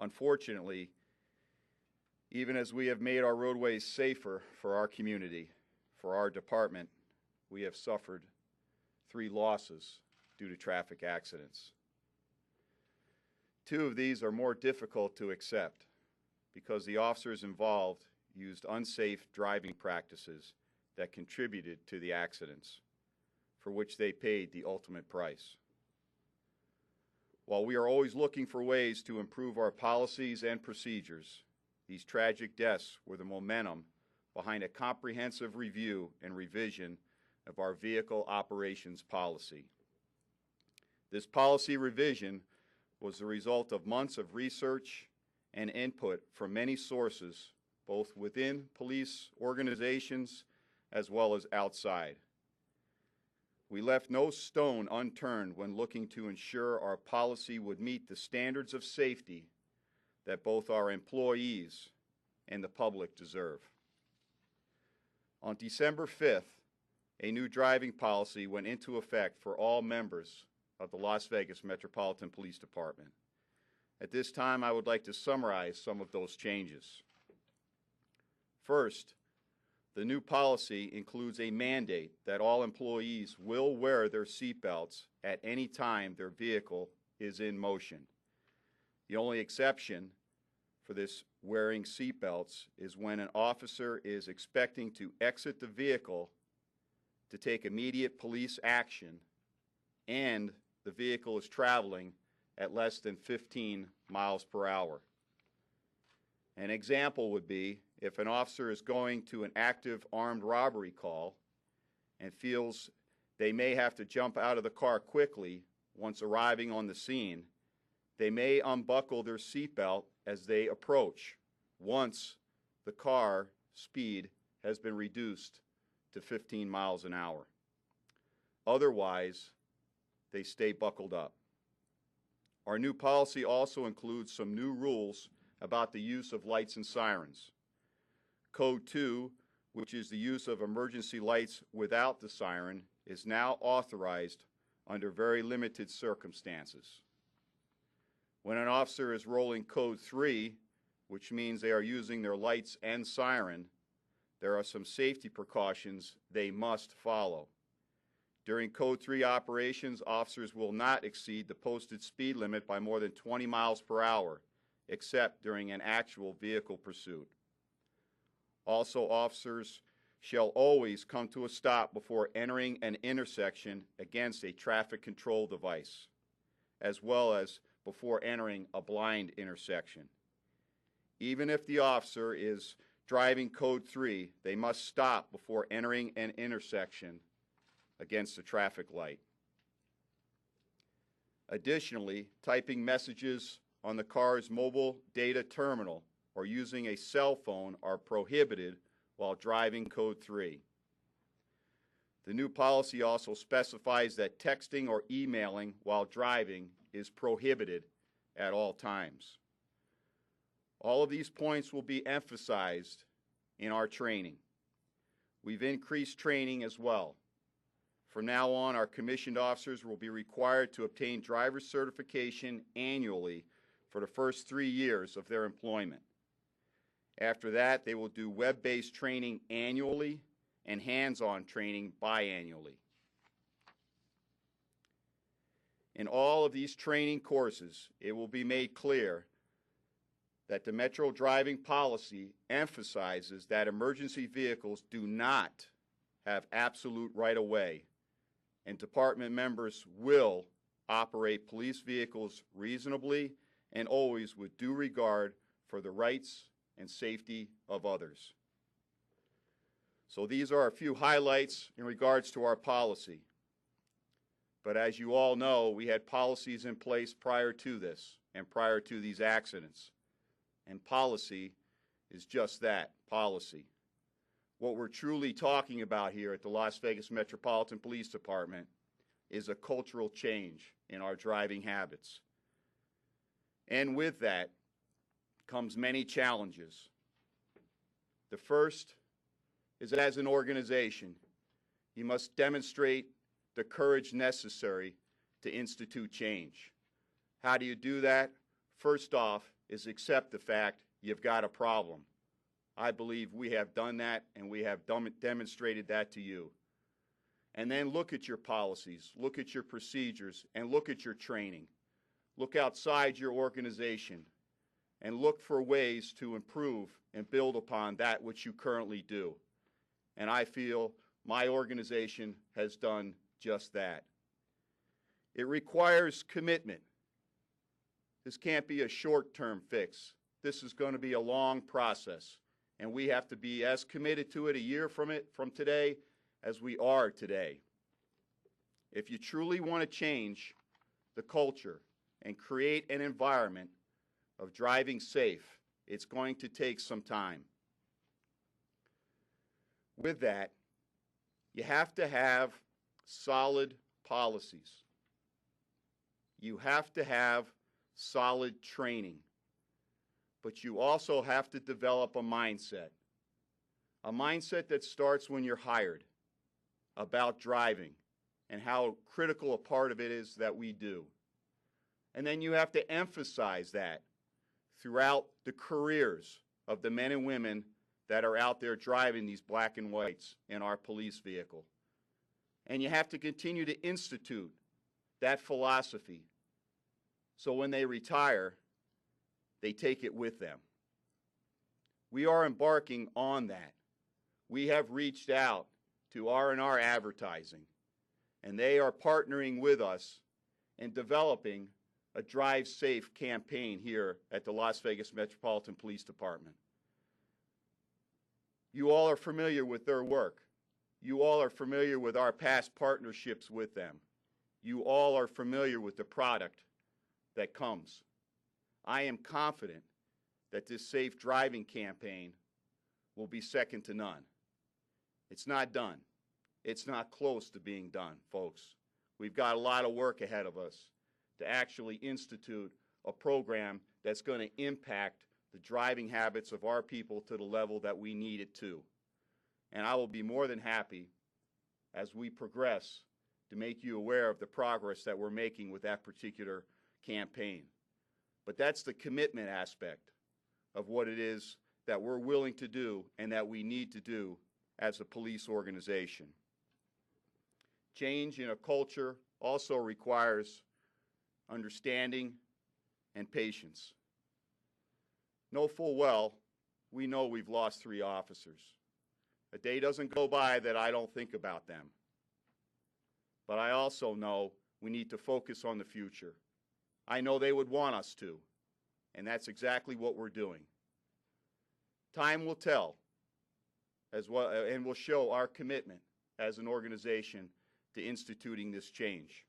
Unfortunately, even as we have made our roadways safer for our community, for our department, we have suffered 3 losses due to traffic accidents. 2 of these are more difficult to accept because the officers involved used unsafe driving practices that contributed to the accidents, for which they paid the ultimate price. While we are always looking for ways to improve our policies and procedures, these tragic deaths were the momentum behind a comprehensive review and revision of our vehicle operations policy. This policy revision was the result of months of research and input from many sources, both within police organizations as well as outside. We left no stone unturned when looking to ensure our policy would meet the standards of safety that both our employees and the public deserve. On December 5th, a new driving policy went into effect for all members of the Las Vegas Metropolitan Police Department. At this time, I would like to summarize some of those changes. First, the new policy includes a mandate that all employees will wear their seatbelts at any time their vehicle is in motion. The only exception for this wearing seatbelts is when an officer is expecting to exit the vehicle to take immediate police action and the vehicle is traveling at less than 15 miles per hour. An example would be if an officer is going to an active armed robbery call and feels they may have to jump out of the car quickly once arriving on the scene, they may unbuckle their seatbelt as they approach once the car speed has been reduced to 15 miles an hour. Otherwise, they stay buckled up. Our new policy also includes some new rules about the use of lights and sirens. Code 2, which is the use of emergency lights without the siren, is now authorized under very limited circumstances. When an officer is rolling Code 3, which means they are using their lights and siren, there are some safety precautions they must follow. During Code 3 operations, officers will not exceed the posted speed limit by more than 20 miles per hour, except during an actual vehicle pursuit. Also, officers shall always come to a stop before entering an intersection against a traffic control device, as well as before entering a blind intersection. Even if the officer is driving Code 3, they must stop before entering an intersection against a traffic light. Additionally, typing messages on the car's mobile data terminal or using a cell phone are prohibited while driving Code 3. The new policy also specifies that texting or emailing while driving is prohibited at all times. All of these points will be emphasized in our training. We've increased training as well. From now on, our commissioned officers will be required to obtain driver's certification annually for the first 3 years of their employment. After that, they will do web-based training annually and hands-on training biannually. In all of these training courses, it will be made clear that the Metro driving policy emphasizes that emergency vehicles do not have absolute right-of-way, and department members will operate police vehicles reasonably and always with due regard for the rights and safety of others. So these are a few highlights in regards to our policy. But as you all know, we had policies in place prior to this and prior to these accidents. And policy is just that, policy. What we're truly talking about here at the Las Vegas Metropolitan Police Department is a cultural change in our driving habits. And with that comes many challenges. The first is that as an organization, you must demonstrate the courage necessary to institute change. How do you do that? First off, is accept the fact you've got a problem. I believe we have done that, and we have demonstrated that to you. And then look at your policies, look at your procedures, and look at your training. Look outside your organization and look for ways to improve and build upon that which you currently do. And I feel my organization has done just that. It requires commitment. This can't be a short-term fix. This is going to be a long process, and we have to be as committed to it a year from today as we are today. If you truly want to change the culture and create an environment of driving safe, it's going to take some time. With that, you have to have solid policies. You have to have solid training. But you also have to develop a mindset that starts when you're hired, about driving and how critical a part of it is that we do. And then you have to emphasize that throughout the careers of the men and women that are out there driving these black and whites in our police vehicle. And you have to continue to institute that philosophy so when they retire, they take it with them. We are embarking on that. We have reached out to R&R Advertising, and they are partnering with us in developing a Drive Safe campaign here at the Las Vegas Metropolitan Police Department. You all are familiar with their work. You all are familiar with our past partnerships with them. You all are familiar with the product that comes. I am confident that this safe driving campaign will be second to none. It's not done. It's not close to being done, folks. We've got a lot of work ahead of us to actually institute a program that's going to impact the driving habits of our people to the level that we need it to. And I will be more than happy as we progress to make you aware of the progress that we're making with that particular campaign. But that's the commitment aspect of what it is that we're willing to do and that we need to do as a police organization. Change in a culture also requires understanding and patience. Know full well, we know we've lost 3 officers. A day doesn't go by that I don't think about them. But I also know we need to focus on the future. I know they would want us to, and that's exactly what we're doing. Time will tell as well, and will show our commitment as an organization to instituting this change.